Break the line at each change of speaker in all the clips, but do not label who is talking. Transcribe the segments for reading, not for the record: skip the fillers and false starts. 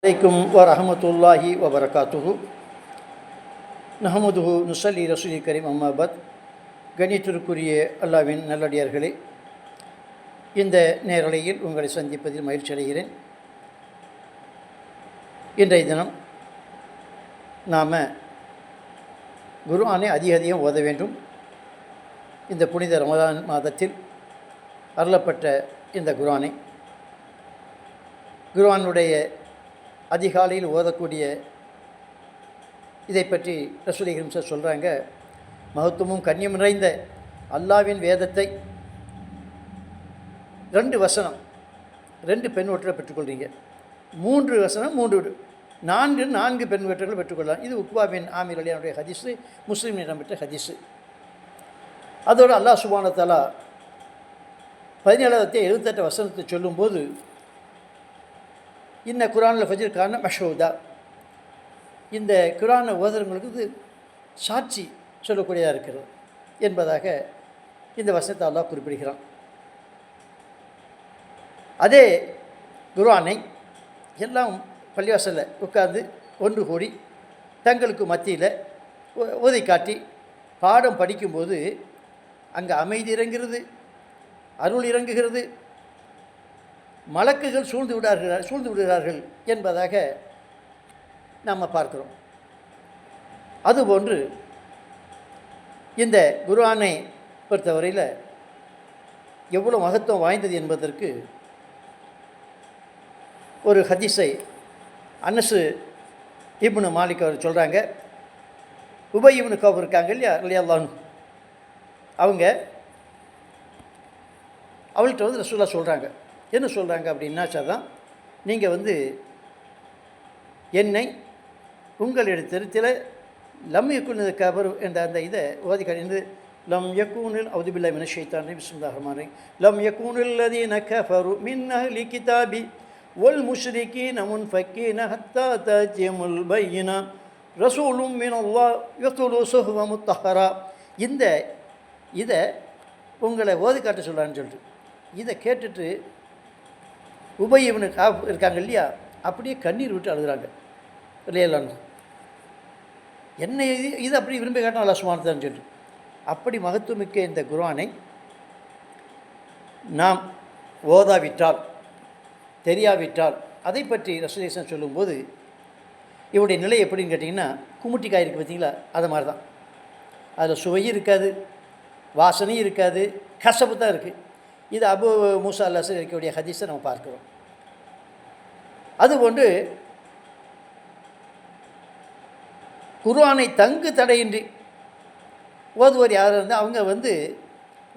அலைக்கும் வரஹமத்துல்லாஹி வபரகாத்துஹு நஹமதுஹு நுசல்லி ரசூலி கரீம் அம்மாபாத். கணித்திற்குரிய அல்லாவின் நல்லடியார்களே, இந்த நேரலையில் உங்களை சந்திப்பதில் மகிழ்ச்சி அடைகிறேன். இன்றைய தினம் நாம் குர்ஆனை அதிகம் ஓத வேண்டும். இந்த புனித ரமதான் மாதத்தில் அருளப்பட்ட இந்த குர்ஆனுடைய அதிகாலையில் ஓதக்கூடிய இதை பற்றி ரசூல் சார் சொல்கிறாங்க. மகத்துவமும் கண்ணியம் நிறைந்த அல்லாவின் வேதத்தை 2 வசனம் 2 பெண் ஒற்றரை பெற்றுக்கொள்கிறீங்க, 3 வசனம் 4 பெண் ஒற்றர்களை பெற்றுக்கொள்ளலாம். இது உக்பா பின் ஆமிர் அலியானுடைய ஹதீஸு, முஸ்லீம் இடம்பெற்ற ஹதீஸு. அதோடு அல்லாஹ் சுப்ஹானஹு வ தஆலா 17 வசனத்தை சொல்லும்போது, இன்ன குர்ஆனில் ஃபஜ்ர் கான மஷூதா, இந்த குர்ஆனை ஓதுறவங்களுக்கு இது சாட்சி சொல்லக்கூடியதாக இருக்கிறது என்பதாக இந்த வசனத்தை அல்லாஹ் குறிப்பிடுகிறான். அதே குர்ஆனை எல்லாம் பள்ளிவாசலில் உட்கார்ந்து ஒன்று கூடி தங்களுக்கு மத்தியில் ஓதி காட்டி பாடம் படிக்கும்போது அங்கே அமைதி இறங்குகிறது, அருள் இறங்குகிறது, மலக்குகள் சூழ்ந்து விடுகிறார்கள் என்பதாக நாம் பார்க்கிறோம். அதுபோன்று இந்த குர்ஆனை பொறுத்தவரையில் எவ்வளோ மகத்துவம் வாய்ந்தது என்பதற்கு ஒரு ஹதீஸை அனஸ் இப்னு மாலிக் அவர் சொல்கிறாங்க. உபை இப்னு கஅப் இருக்காங்க இல்லையா, ரலியல்லாஹு அன்ஹு, அவள்கிட்ட ரசூலுல்லாஹ் சொல்கிறாங்க. என்ன சொல்கிறாங்க அப்படின்னா, தான் நீங்கள் என்னை உங்களிடத்தில் லம் யக்குன் கபர் என்ற அந்த இதை ஓதி கழிந்து, லம் யக்கூனில் அவுது பில்லாஹி மினஷ் ஷைத்தானிர் ரஜீம் பிஸ்மில்லாஹிர் ரஹ்மானிர் ரஹீம், லம் யக்கூனில் லதீன கஃபரு மின் அஹ்லி கிதாபி வல் முஷ்ரிகீன முன்ஃபக்கீன ஹத்தா தஅத்தியமுல் பையினா ரசூலும் மினல்லாஹ் யத்லு சுஹுஃப முத்தஹரா. இதை உங்களை ஓதி காட்ட சொல்கிறான்னு சொல்லிட்டு இதை கேட்டுட்டு உபை இப்னு கஅப் இருக்காங்க இல்லையா, அப்படியே கண்ணீர் விட்டு அழுகிறாங்க. இல்லையெல்லாம் என்ன இது அப்படி விரும்பி காட்டினா அல்லாஹ் சுப்ஹானஹு வ தஆலான்னு சொல்லிட்டு, அப்படி மகத்துவமிக்க இந்த குர்ஆனை நாம் ஓதாவிட்டால், தெரியாவிட்டால், அதை பற்றி ரசூலுல்லாஹ் சொல்லும்போது இவருடைய நிலை எப்படின்னு கேட்டிங்கன்னா, குமுட்டிக்காய் இருக்குது பார்த்தீங்களா, அது மாதிரி தான். அதில் சுவையும் இருக்காது, வாசனையும் இருக்காது, கசப்பு தான் இருக்குது. இது அபு மூசா அல்-அஸ்ஸரி இருக்கக்கூடிய ஹதீஸை நம்ம பார்க்கிறோம். அதுபோன்று குர்ஆனை தங்கு தடையின்றி ஓதுவர் யார் இருந்தால் அவங்க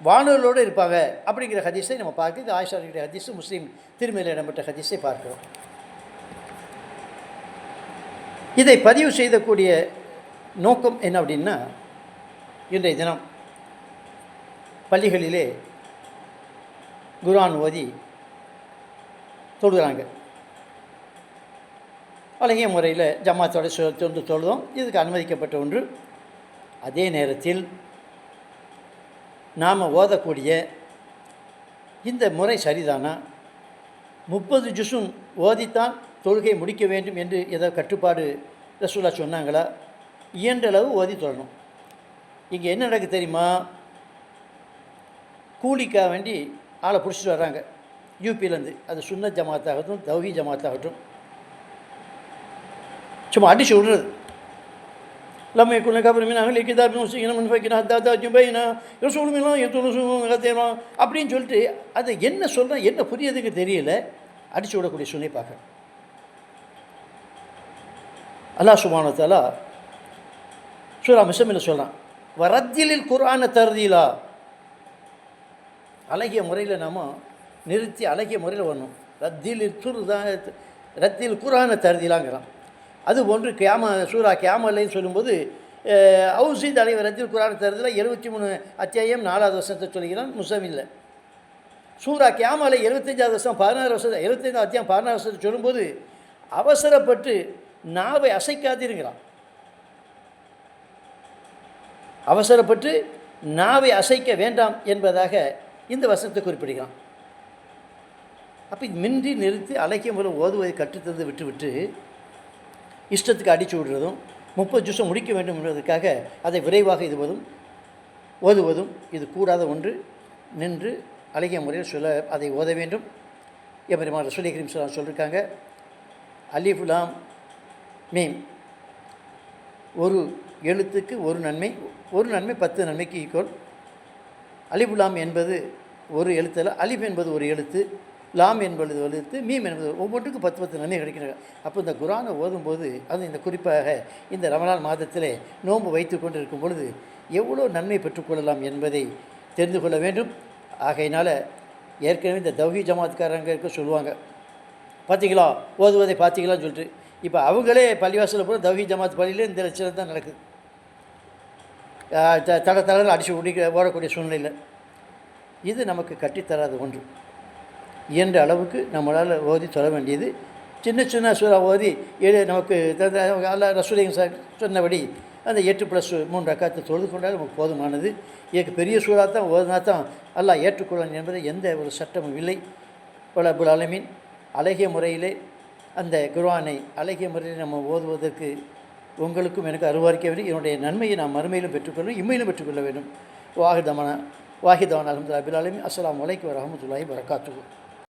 வானொலியோடு இருப்பாங்க அப்படிங்கிற ஹதீஸை நம்ம பார்க்க. இது ஆயிஷா இருக்கிற ஹதீஸு, முஸ்லீம் திருமதியில் இடம்பெற்ற ஹதீஸை பார்க்கிறோம். இதை பதிவு செய்யக்கூடிய நோக்கம் என்ன அப்படின்னா, இன்றைய தினம் பள்ளிகளிலே குர்ஆன் ஓதி தொழுகிறாங்க. அழகிய முறையில் ஜமாத்தோட தொழுதும் இதுக்கு அனுமதிக்கப்பட்ட ஒன்று. அதே நேரத்தில் நாம் ஓதக்கூடிய இந்த முறை சரிதானா? 30 ஜுஸும் ஓதித்தான் தொழுகை முடிக்க வேண்டும் என்று ஏதோ கட்டுப்பாடு ரசூலுல்லாஹ் சொன்னாங்களா? இயன்றளவு ஓதி தொழணும். இங்கே என்ன நடக்குது தெரியுமா? கூலிக்காக வேண்டி ஆளை பிடிச்சிட்டு வர்றாங்க யூபியிலேருந்து. அது சுன்னத் ஜமாத்தாகட்டும், தௌஹீத் ஜமாத்தாகட்டும், சும்மா அடிச்சு விடுறது. லம் யக்குன் கஃபரு மின் அஹ்லி கிதாபி முஸ்ரிகீன முன்ஃபக்கீன ஹத்தா தஅத்தியமுல் பையினா ரசூலும் மினல்லாஹ் யத்லு சுஹுஃப அப்படின்னு சொல்லிட்டு அது என்ன சொல்கிறேன், என்ன புரியதுக்கு தெரியல, அடிச்சு விடக்கூடிய சூழ்நிலை பார்க்குறேன். அல்லாஹ் சுப்ஹானஹு வ தஆலா சூரா முஸம்மில் சொல்கிறான், வரத்திலில் குர்ஆன தர்தீலா. அழகிய முறையில் நாம் நிறுத்தி அழகிய முறையில் வரணும். ரத்தில் குர்ஆன தர்தீலாங்கிறான். அதுபோன்று சூரா கியாமல்லைன்னு சொல்லும்போது அவுசீத் அலைவர் ரத்தில் குர்ஆன தர்தீலா 73 அத்தியாயம் 4வது வசனத்தை சொல்கிறான் முஸம்மில். சூரா கியாமலை 75வது வசனம் 16 வசனம் 75 அத்தியாயம் 16 வசனத்தை சொல்லும்போது அவசரப்பட்டு நாவை அசைக்காதீருங்கிறான். அவசரப்பட்டு நாவை அசைக்க வேண்டாம் என்பதாக இந்த வசனத்தை குறிப்பிடுகிறான். அப்போ இது மின்றி நிறுத்தி அழகிய முறையில் ஓதுவதை கற்றுத்தந்து விட்டு இஷ்டத்துக்கு அடித்து விடுறதும் 30 ஜூஸை முடிக்க வேண்டும் என்பதற்காக அதை விரைவாக ஓதுவதும் இது கூடாத ஒன்று. நின்று அழகிய முறையில் அதை ஓத வேண்டும். எபெருமான் ரசூல் கரீம் ஸல்லல்லாஹு அலைஹி சொல்லியிருக்காங்க, அலிஃப் லாம் மீம் ஒரு எழுத்துக்கு ஒரு நன்மை 10 நன்மைக்கு ஈக்குவல். அலிஃப் லாம் என்பது ஒரு எழுத்தில், அலிஃப் என்பது ஒரு எழுத்து, லாம் என்பது ஒரு எழுத்து, மீம் என்பது ஒவ்வொன்றுக்கும் 10 நன்மை கிடைக்கிறது. அப்போ இந்த குர்ஆனை ஓதும்போது, அது இந்த குறிப்பாக இந்த ரமலான் மாதத்திலே நோன்பு வைத்து கொண்டு இருக்கும் பொழுது எவ்வளோ நன்மை பெற்றுக்கொள்ளலாம் என்பதை தெரிந்து கொள்ள வேண்டும். ஆகையினால் ஏற்கனவே இந்த தௌஹீத் ஜமாத்காரங்க சொல்லுவாங்க, பார்த்தீங்களா ஓதுவதை பார்த்தீங்களான்னு சொல்லிட்டு. இப்போ அவங்களே பள்ளிவாசலில் போகிற தௌஹீத் ஜமாத் பள்ளியில் இந்த லட்சணம் தான் நடக்குது. தடத்தில் அடித்து ஓடக்கூடிய சூழ்நிலையில் இது நமக்கு கட்டித்தராத ஒன்று. இயன்ற அளவுக்கு நம்மளால் ஓதி சொல்ல வேண்டியது சின்ன சூறா ஓதி நமக்கு அல்லாஹ் ரசூல் சொன்னபடி அந்த 8+3 ரக்காத்து தொழுது கொண்டால் நமக்கு போதுமானது. இதுக்கு பெரிய சூறா தான் ஓதுனா தான் அல்லாஹ் ஏற்றுக்கொள்ளணும் என்பதை எந்த ஒரு சட்டமும் இல்லை. ரப்புல் ஆலமீன் அழகிய முறையிலே அந்த குர்ஆனை அழகிய முறையில் நம்ம ஓதுவதற்கு உங்களுக்கும் எனக்கு அருள்வாளிக்க வேண்டும். என்னுடைய நன்மையை நாம் மறுமையிலும் பெற்றுக்கொள்ளணும், இம்மையிலும் பெற்றுக்கொள்ள வேண்டும். வாஹிதவான் அல்ஹம்துலில்லாஹி ரப்பில் ஆலமீன். அஸ்ஸலாமு அலைக்கும் வரஹ்மத்துல்லாஹி வபரகாத்துஹு.